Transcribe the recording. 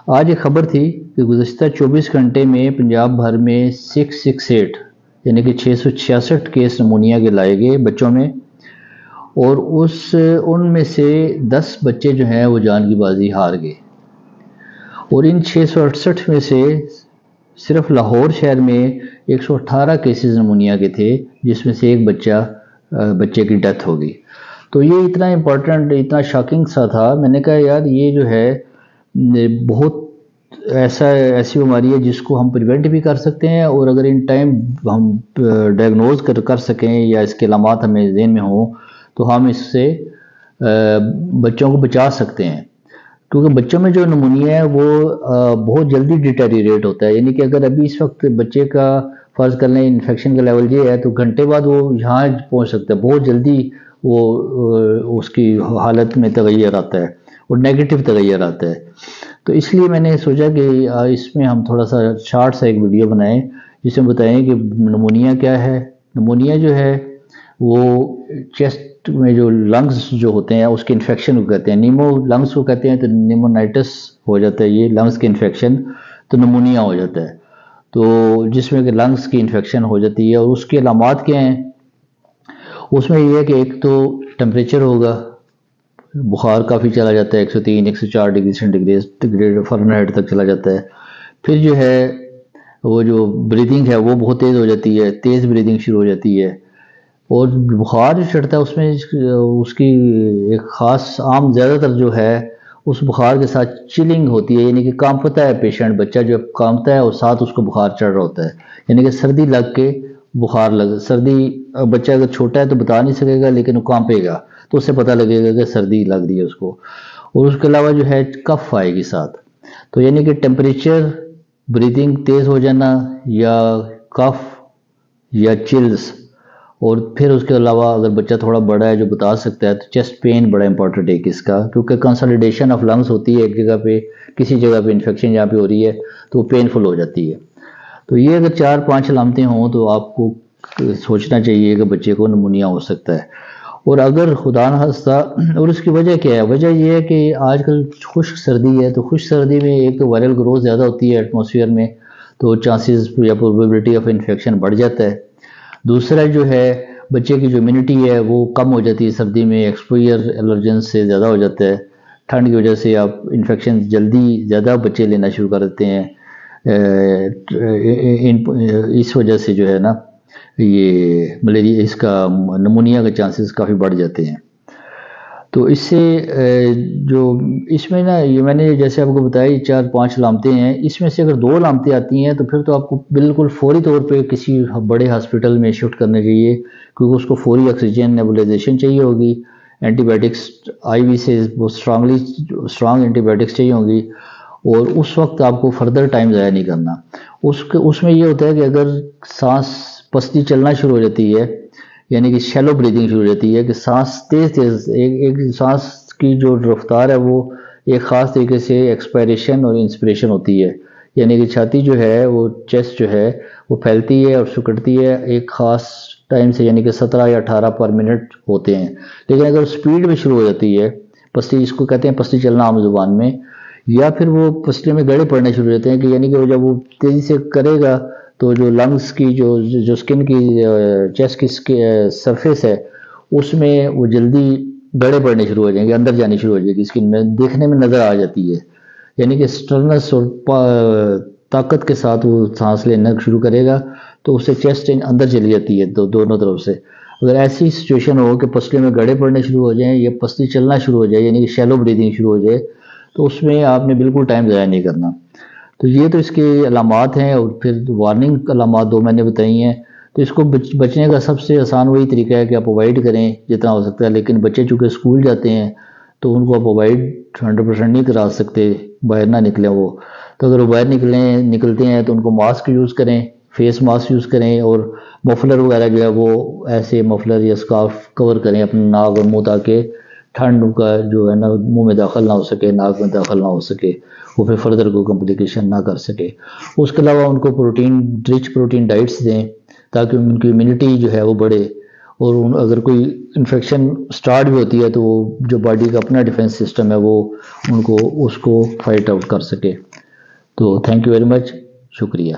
آج ایک خبر تھی کہ گزشتہ 24 گھنٹے میں پنجاب بھر میں 668 یعنی کہ 666 کیس نمونیا کے لائے گئے بچوں میں، اور ان میں سے 10 بچے جو ہیں وہ جان کی بازی ہار گئے، اور ان 668 میں سے صرف لاہور شہر میں 118 کیسز نمونیا کے تھے، جس میں سے ایک بچے کی ڈیتھ ہو گئی۔ تو یہ اتنا امپورٹنٹ، اتنا شاکنگ سا تھا، میں نے کہا یار یہ جو ہے بہت ایسی بیماری ہے جس کو ہم پریونٹ بھی کر سکتے ہیں، اور اگر ان ٹائم ہم ڈائگنوز کر سکیں یا اس کے علامات ہمیں ذہن میں ہوں تو ہم اس سے بچوں کو بچا سکتے ہیں، کیونکہ بچوں میں جو نمونیا ہے وہ بہت جلدی ڈیٹیریریٹ ہوتا ہے، یعنی کہ اگر ابھی اس وقت بچے کا فرض کر لیں انفیکشن کا لیول یہ ہے تو گھنٹے بعد وہ یہاں پہنچ سکتا ہے، بہت جلدی وہ اس کی حالت میں تغیر آتا ہے اور نیگیٹو تغیر آتا ہے۔ تو اس لیے میں نے سوچا کہ اس میں ہم تھوڑا سا شارٹ سا ایک ویڈیو بنائیں جس میں بتائیں کہ نمونیا کیا ہے۔ نمونیا جو ہے وہ چیسٹ میں جو لنگز جو ہوتے ہیں اس کے انفیکشن کو کہتے ہیں، نیمو لنگز کو کہتے ہیں، تو نیمونائٹس ہو جاتا ہے یہ لنگز کے انفیکشن، تو نمونیا ہو جاتا ہے، تو جس میں کہ لنگز کی انفیکشن ہو جاتی ہے۔ اور اس کے علامات کیا ہیں؟ اس میں یہ ہے کہ ایک تو ٹمپریچر ہوگا، بخار کافی چلا جاتا ہے، 103 104 ڈگری سینٹی فارنہائٹ تک چلا جاتا ہے۔ پھر جو ہے وہ جو بریدنگ ہے وہ بہت تیز ہو جاتی ہے، تیز بریدنگ شروع ہو جاتی ہے، اور بخار جو چڑھتا ہے اس میں اس کی ایک خاص عام زیادہ تر جو ہے اس بخار کے ساتھ چلنگ ہوتی ہے، یعنی کہ کانپتا ہے پیشنٹ، بچہ جو کانپتا ہے اور ساتھ اس کو بخار چڑھ رہا ہوتا ہے، یعنی کہ سردی لگ کے بخار سردی، بچہ اگر چھوٹا ہے تو بتا نہیں سکے گا لیکن وہ کانپے گا تو اس سے پتہ لگے گا کہ سردی لگ رہی ہے اس کو۔ اور اس کے علاوہ جو ہے کف آئے گی ساتھ، تو یعنی کہ ٹیمپریچر، بریدنگ تیز ہو جانا یا کف یا چلز، اور پھر اس کے علاوہ اگر بچہ تھوڑا بڑا ہے جو بتا سکتا ہے تو چیسٹ پین بڑا امپورٹنٹ ہے اس کا، کیونکہ کنسالیڈیشن آف لنگز ہوتی ہے ایک جگہ پہ، کسی جگہ پہ انفیکشن جہاں پہ ہو رہی ہے تو وہ پینفل ہو جاتی ہے۔ تو یہ اگر 4-5 علامتیں ہوں تو آپ کو سوچنا چاہیے کہ بچے کو نمونیا ہو سکتا ہے۔ اور اگر خدا نخواستہ، اور اس کی وجہ کیا ہے؟ وجہ یہ ہے کہ آج کل خشک سردی ہے، تو خشک سردی میں ایک تو وائرل گروتھ زیادہ ہوتی ہے ایٹماسفیئر میں، تو چانسز یا پروبیبلٹی آف انفیکشن بڑھ جاتا ہے۔ دوسرا جو ہے بچے کی جو امیونٹی ہے وہ کم ہو جاتی ہے سردی میں، ایکسپوئر الرجن سے زیادہ ہو جاتا ہے، ٹھنڈ کی وجہ سے آپ انفیکشن جلدی زیادہ بچے لینا شروع کر دیتے ہیں، اس وجہ سے جو ہے نا یہ ملیریا، اس کا نمونیا کے چانسز کافی بڑھ جاتے ہیں۔ تو اس سے جو اس میں نا یہ میں نے جیسے آپ کو بتایا 4-5 علامتیں ہیں، اس میں سے اگر 2 علامتیں آتی ہیں تو پھر تو آپ کو بالکل فوری طور پہ کسی بڑے ہاسپٹل میں شفٹ کرنا چاہیے، کیونکہ اس کو فوری آکسیجن نیبولائزیشن چاہیے ہوگی، اینٹی بائیوٹکس آئی وی سے بہت اسٹرانگ اینٹی بائیوٹکس چاہیے ہوں گی، اور اس وقت آپ کو فردر ٹائم ضائع نہیں کرنا۔ اس میں یہ ہوتا ہے کہ اگر سانس پستی چلنا شروع ہو جاتی ہے، یعنی کہ شیلو بریدنگ شروع ہو جاتی ہے کہ سانس تیز ایک سانس کی جو رفتار ہے وہ ایک خاص طریقے سے ایکسپائریشن اور انسپریشن ہوتی ہے، یعنی کہ چھاتی جو ہے وہ چیسٹ جو ہے وہ پھیلتی ہے اور سکڑتی ہے ایک خاص ٹائم سے، یعنی کہ 17 یا 18 پر منٹ ہوتے ہیں، لیکن اگر سپیڈ میں شروع ہو جاتی ہے پستی، اس کو کہتے ہیں پستی چلنا عام زبان میں، یا پھر وہ پستی میں گڑے پڑنے شروع ہو جاتے ہیں کہ یعنی کہ جب وہ تیزی سے کرے گا تو جو لنگز کی جو سکن کی چیسٹ کی سرفیس ہے اس میں وہ جلدی گڑے پڑنے شروع ہو جائیں گے، اندر جانی شروع ہو جائے گی سکن میں، دیکھنے میں نظر آ جاتی ہے، یعنی کہ سٹرنس اور طاقت کے ساتھ وہ سانس لینا شروع کرے گا تو اس سے چیسٹ اندر چلی جاتی ہے دونوں طرف سے۔ اگر ایسی سچویشن ہو کہ پسلیوں میں گڑے پڑنے شروع ہو جائیں یا پستی چلنا شروع ہو جائے، یعنی کہ شیلو بریدنگ شروع ہو جائے، تو اس میں آپ نے بالکل ٹائم ضائع نہیں کرنا۔ تو یہ تو اس کے علامات ہیں، اور پھر وارننگ علامات 2 میں نے بتائی ہیں۔ تو اس کو بچنے کا سب سے آسان وہی طریقہ ہے کہ آپ اوائڈ کریں جتنا ہو سکتا ہے، لیکن بچے چونکہ اسکول جاتے ہیں تو ان کو آپ اوائڈ 100% نہیں کرا سکتے، باہر نہ نکلیں وہ، تو اگر وہ باہر نکلتے ہیں تو ان کو ماسک یوز کریں، فیس ماسک یوز کریں، اور مفلر وغیرہ جو ہے وہ ایسے مفلر یا اسکارف کور کریں اپنے ناک اور منہ، تاکہ ٹھنڈ کا جو ہے نا منہ میں داخل نہ ہو سکے، ناک میں داخل نہ ہو سکے، وہ پھر فردر کو کمپلیکیشن نہ کر سکے۔ اس کے علاوہ ان کو رچ پروٹین ڈائٹس دیں تاکہ ان کی امیونٹی جو ہے وہ بڑھے، اور اگر کوئی انفیکشن سٹارٹ بھی ہوتی ہے تو وہ جو باڈی کا اپنا ڈیفنس سسٹم ہے وہ اس کو فائٹ آؤٹ کر سکے. تو تھینک یو ویری مچ، شکریہ.